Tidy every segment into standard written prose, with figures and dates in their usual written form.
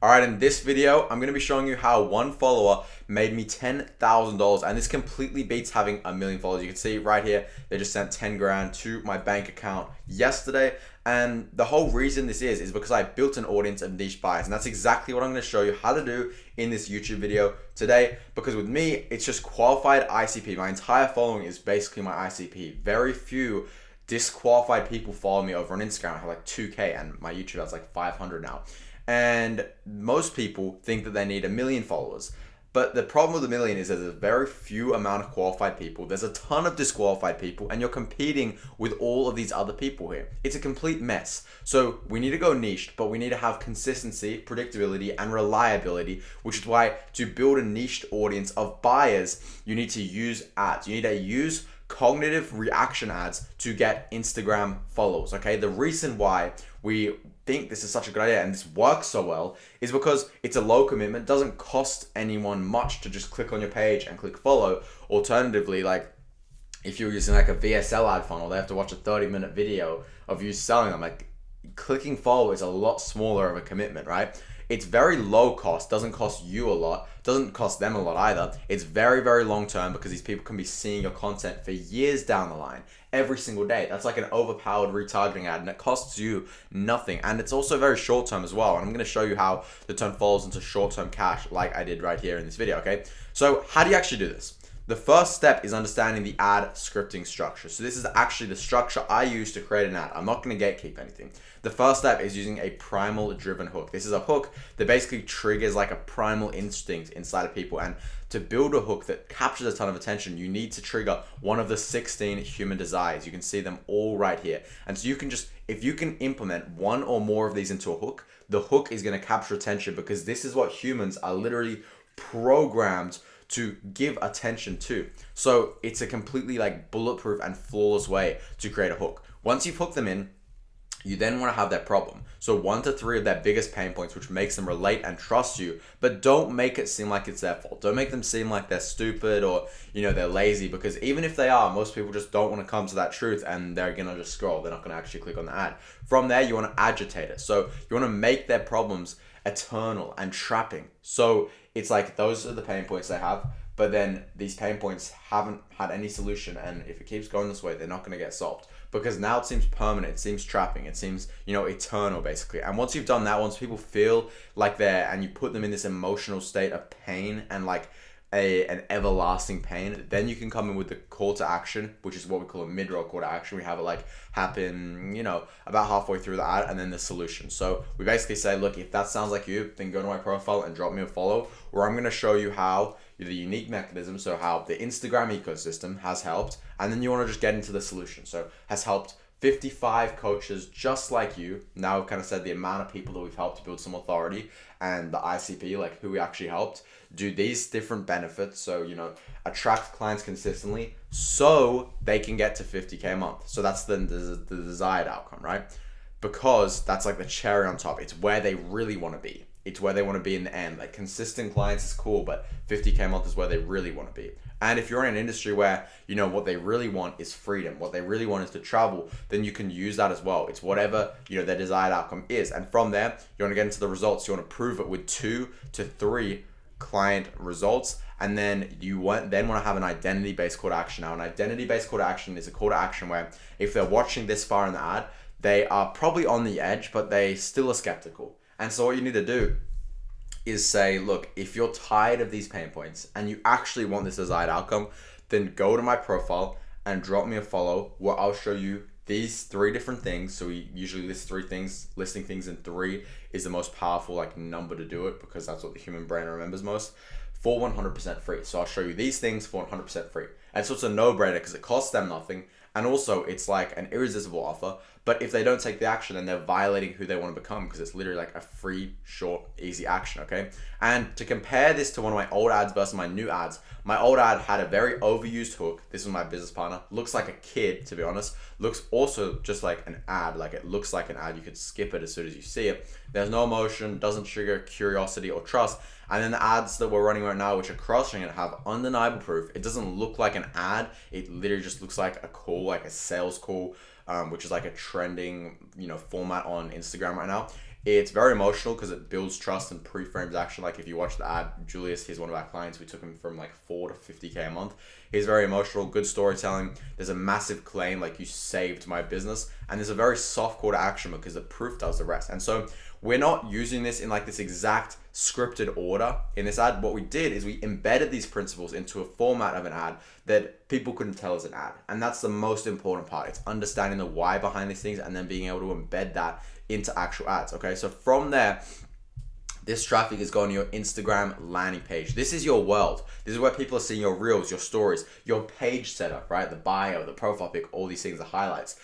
Alright, in this video, I'm going to be showing you how one follower made me $10,000, and this completely beats having a million followers. You can see right here, they just sent 10 grand to my bank account yesterday, and the whole reason this is because I built an audience of niche buyers, and that's exactly what I'm going to show you how to do in this YouTube video today, because with me, it's just qualified ICP. My entire following is basically my ICP. Very few disqualified people follow me over on Instagram. I have like 2K, and my YouTube has like 500 now. And most people think that they need a million followers. But the problem with a million is there's a very few amount of qualified people. There's a ton of disqualified people, and you're competing with all of these other people here. It's a complete mess. So we need to go niche, but we need to have consistency, predictability, and reliability, which is why to build a niched audience of buyers, you need to use ads. You need to use cognitive reaction ads to get Instagram follows. Okay, the reason why we think this is such a good idea and this works so well is because it's a low commitment, doesn't cost anyone much to just click on your page and click follow. Alternatively, like if you're using like a VSL ad funnel, they have to watch a 30-minute video of you selling them. Like clicking follow is a lot smaller of a commitment, right? It's very low cost, doesn't cost you a lot, doesn't cost them a lot either. It's very, very long term because these people can be seeing your content for years down the line, every single day. That's like an overpowered retargeting ad, and it costs you nothing. And it's also very short term as well. And I'm going to show you how to turn follows into short term cash like I did right here in this video, okay? So how do you actually do this? The first step is understanding the ad scripting structure. So this is actually the structure I use to create an ad. I'm not going to gatekeep anything. The first step is using a primal driven hook. This is a hook that basically triggers like a primal instinct inside of people. And to build a hook that captures a ton of attention, you need to trigger one of the 16 human desires. You can see them all right here. And so you can just, if you can implement one or more of these into a hook, the hook is going to capture attention, because this is what humans are literally programmed to give attention to. So it's a completely like bulletproof and flawless way to create a hook. Once you've hooked them in, you then want to have their problem. So 1 to 3 of their biggest pain points, which makes them relate and trust you, but don't make it seem like it's their fault. Don't make them seem like they're stupid or, they're lazy, because even if they are, most people just don't want to come to that truth and they're going to just scroll. They're not going to actually click on the ad. From there, you want to agitate it. So you want to make their problems eternal and trapping. So it's like those are the pain points they have, but then these pain points haven't had any solution, and if it keeps going this way, they're not going to get solved, because now it seems permanent, it seems trapping, it seems eternal basically. And once you've done that, once people feel like they're, and you put them in this emotional state of pain and like an everlasting pain, then you can come in with the call to action, which is what we call a mid-roll call to action. We have it like happen, about halfway through the ad, and then the solution. So we basically say, look, if that sounds like you, then go to my profile and drop me a follow, where I'm going to show you how the unique mechanism, so how the Instagram ecosystem has helped, and then you want to just get into the solution. So has helped 55 coaches just like you. Now I've kind of said the amount of people that we've helped to build some authority, and the ICP, like who we actually helped, do these different benefits. So, attract clients consistently so they can get to 50K a month. So that's the desired outcome, right? Because that's like the cherry on top. It's where they really want to be. It's where they want to be in the end. Like consistent clients is cool, but 50K a month is where they really want to be. And if you're in an industry where, what they really want is freedom, what they really want is to travel, then you can use that as well. It's whatever, their desired outcome is. And from there, you want to get into the results. You want to prove it with 2 to 3 client results. And then you want to have an identity-based call to action. Now, an identity-based call to action is a call to action where if they're watching this far in the ad, they are probably on the edge, but they still are skeptical. And so what you need to do is say, look, if you're tired of these pain points and you actually want this desired outcome, then go to my profile and drop me a follow, where I'll show you these 3 different things. So we usually list 3 things. Listing things in 3 is the most powerful number to do it, because that's what the human brain remembers most, for 100% free. So I'll show you these things for 100% free. And so it's a no-brainer because it costs them nothing. And also it's like an irresistible offer. But if they don't take the action, then they're violating who they want to become, because it's literally like a free, short, easy action, okay? And to compare this to one of my old ads versus my new ads, my old ad had a very overused hook. This was my business partner. Looks like a kid, to be honest. Looks also just like an ad. Like it looks like an ad. You could skip it as soon as you see it. There's no emotion, doesn't trigger curiosity or trust. And then the ads that we're running right now, which are crushing it, have undeniable proof. It doesn't look like an ad. It literally just looks like a call, like a sales call, which is like a trending, format on Instagram right now. It's very emotional because it builds trust and pre-frames action. Like if you watch the ad, Julius, he's one of our clients. We took him from like 4 to 50K a month. He's very emotional, good storytelling. There's a massive claim, like you saved my business. And there's a very soft call to action because the proof does the rest. And so we're not using this in like this exact scripted order in this ad. What we did is we embedded these principles into a format of an ad that people couldn't tell as an ad. And that's the most important part. It's understanding the why behind these things and then being able to embed that into actual ads. Okay, so from there, this traffic is going to your Instagram landing page. This is your world. This is where people are seeing your reels, your stories, your page setup, right? The bio, the profile pic, all these things, the highlights.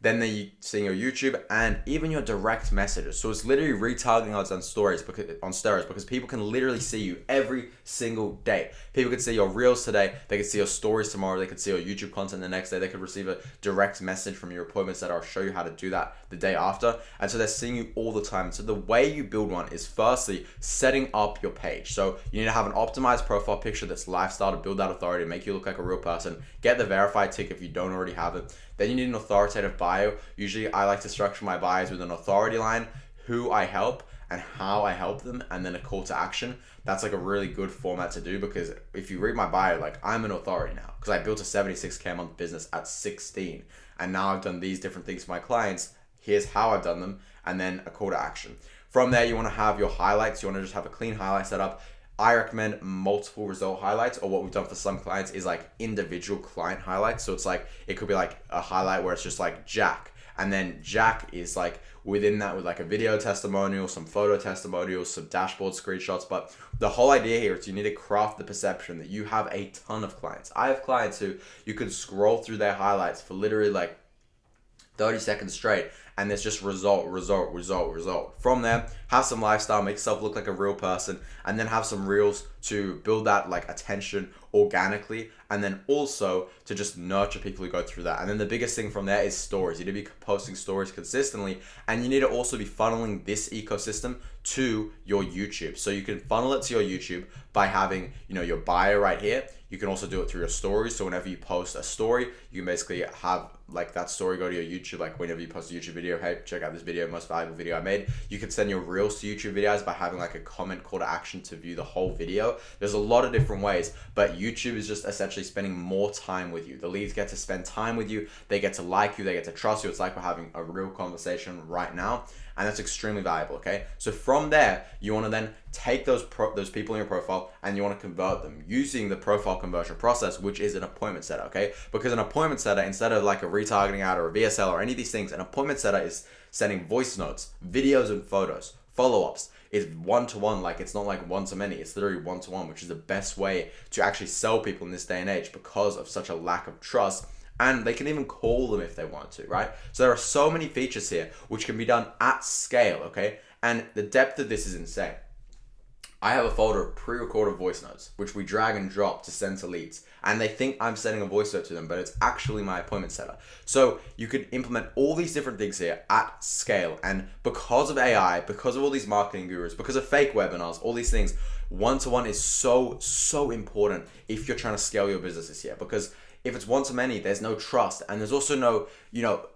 Then they're seeing your YouTube and even your direct messages. So it's literally retargeting ads on stories because people can literally see you every single day. People could see your reels today. They could see your stories tomorrow. They could see your YouTube content the next day. They could receive a direct message from your appointment setter. I'll show you how to do that the day after. And so they're seeing you all the time. So the way you build one is firstly setting up your page. So you need to have an optimized profile picture that's lifestyle to build that authority, make you look like a real person. Get the verified tick if you don't already have it. Then you need an authoritative bio. Usually I like to structure my bios with an authority line, who I help and how I help them, and then a call to action. That's like a really good format to do because if you read my bio, like I'm an authority now because I built a 76K a month business at 16 and now I've done these different things for my clients. Here's how I've done them, and then a call to action. From there, you want to have your highlights. You want to just have a clean highlight setup. I recommend multiple result highlights, or what we've done for some clients is like individual client highlights. So it's like, it could be like a highlight where it's just like Jack. And then Jack is like within that with like a video testimonial, some photo testimonials, some dashboard screenshots. But the whole idea here is you need to craft the perception that you have a ton of clients. I have clients who you could scroll through their highlights for literally like 30 seconds straight, and there's just result. From there, have some lifestyle, make yourself look like a real person, and then have some reels to build that like attention organically, and then also to just nurture people who go through that. And then the biggest thing from there is stories. You need to be posting stories consistently, and you need to also be funneling this ecosystem to your YouTube. So you can funnel it to your YouTube by having, your bio right here. You can also do it through your stories. So whenever you post a story, you can basically have like that story go to your YouTube. Like whenever you post a YouTube video, hey, check out this video, most valuable video I made. You can send your reels to YouTube videos by having like a comment call to action to view the whole video. There's a lot of different ways, but YouTube is just essentially spending more time with you. The leads get to spend time with you. They get to like you. They get to trust you. It's like we're having a real conversation right now. And that's extremely valuable, okay? So from there, you want to then take those people in your profile and you want to convert them using the profile conversion process, which is an appointment setter, okay? Because an appointment setter, instead of like a retargeting ad or a VSL or any of these things, an appointment setter is sending voice notes, videos and photos, follow-ups. Is one-to-one, like it's not like one-to-many, it's literally one-to-one, which is the best way to actually sell people in this day and age because of such a lack of trust. And they can even call them if they want to, right? So there are so many features here which can be done at scale, okay? And the depth of this is insane. I have a folder of pre-recorded voice notes, which we drag and drop to send to leads. And they think I'm sending a voice note to them, but it's actually my appointment setter. So you could implement all these different things here at scale. And because of AI, because of all these marketing gurus, because of fake webinars, all these things, one-to-one is so important if you're trying to scale your business this year. Because if it's one-to-many, there's no trust, and there's also no,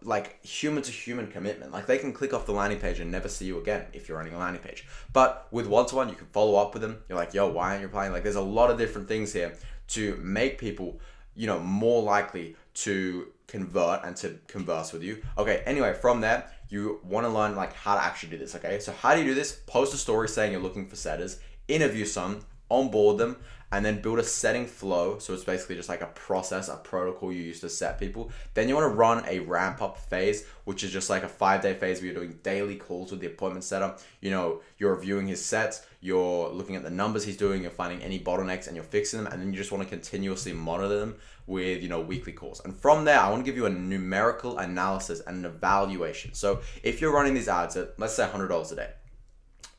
like human-to-human commitment. Like they can click off the landing page and never see you again if you're running a landing page. But with one-to-one, you can follow up with them. You're like, yo, why aren't you replying? Like there's a lot of different things here to make people, more likely to convert and to converse with you. Okay, anyway, from there, you want to learn like how to actually do this, okay? So how do you do this? Post a story saying you're looking for setters, interview some, onboard them, and then build a setting flow. So it's basically just like a process, a protocol you use to set people. Then you want to run a ramp up phase, which is just like a 5-day phase where you're doing daily calls with the appointment setter. You're reviewing his sets, you're looking at the numbers he's doing, you're finding any bottlenecks and you're fixing them. And then you just want to continuously monitor them with, weekly calls. And from there, I want to give you a numerical analysis and an evaluation. So if you're running these ads at, let's say $100 a day,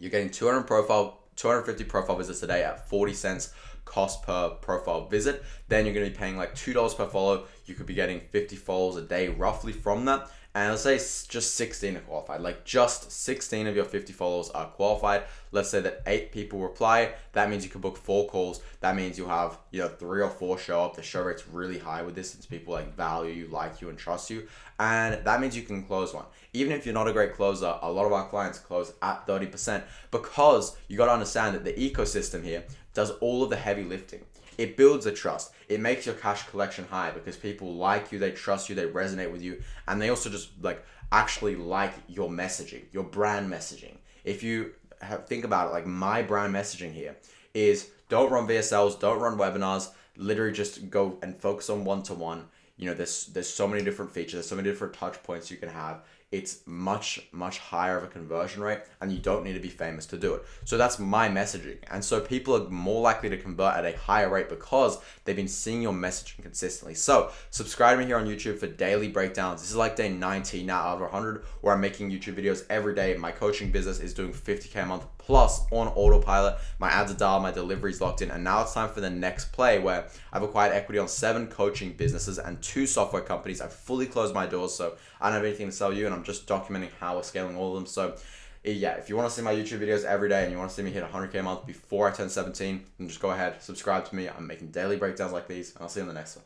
you're getting 250 profile visits a day at 40 cents cost per profile visit. Then you're going to be paying like $2 per follow. You could be getting 50 follows a day roughly from that. and let's say just 16 are qualified, like just 16 of your 50 followers are qualified. Let's say that 8 people reply. That means you can book 4 calls. That means you'll have, 3 or 4 show up. The show rate's really high with this since people like value you, like you, and trust you. And that means you can close one. Even if you're not a great closer, a lot of our clients close at 30% because you got to understand that the ecosystem here does all of the heavy lifting. It builds a trust. It makes your cash collection high because people like you, they trust you, they resonate with you, and they also just actually like your messaging, your brand messaging. If you think about it, like my brand messaging here is don't run VSLs, don't run webinars, literally just go and focus on one-to-one. There's so many different features, there's so many different touch points you can have. It's much higher of a conversion rate, and you don't need to be famous to do it. So that's my messaging. And so people are more likely to convert at a higher rate because they've been seeing your messaging consistently. So subscribe to me here on YouTube for daily breakdowns. This is like day 90 now out of 100, where I'm making YouTube videos every day. My coaching business is doing 50K a month plus on autopilot. My ads are dialed, my delivery's locked in, and now it's time for the next play where I've acquired equity on 7 coaching businesses and 2 software companies. I've fully closed my doors, so I don't have anything to sell you, and I'm just documenting how we're scaling all of them. So yeah, if you want to see my YouTube videos every day and you want to see me hit 100K a month before I turn 17, then just go ahead, subscribe to me. I'm making daily breakdowns like these, and I'll see you in the next one.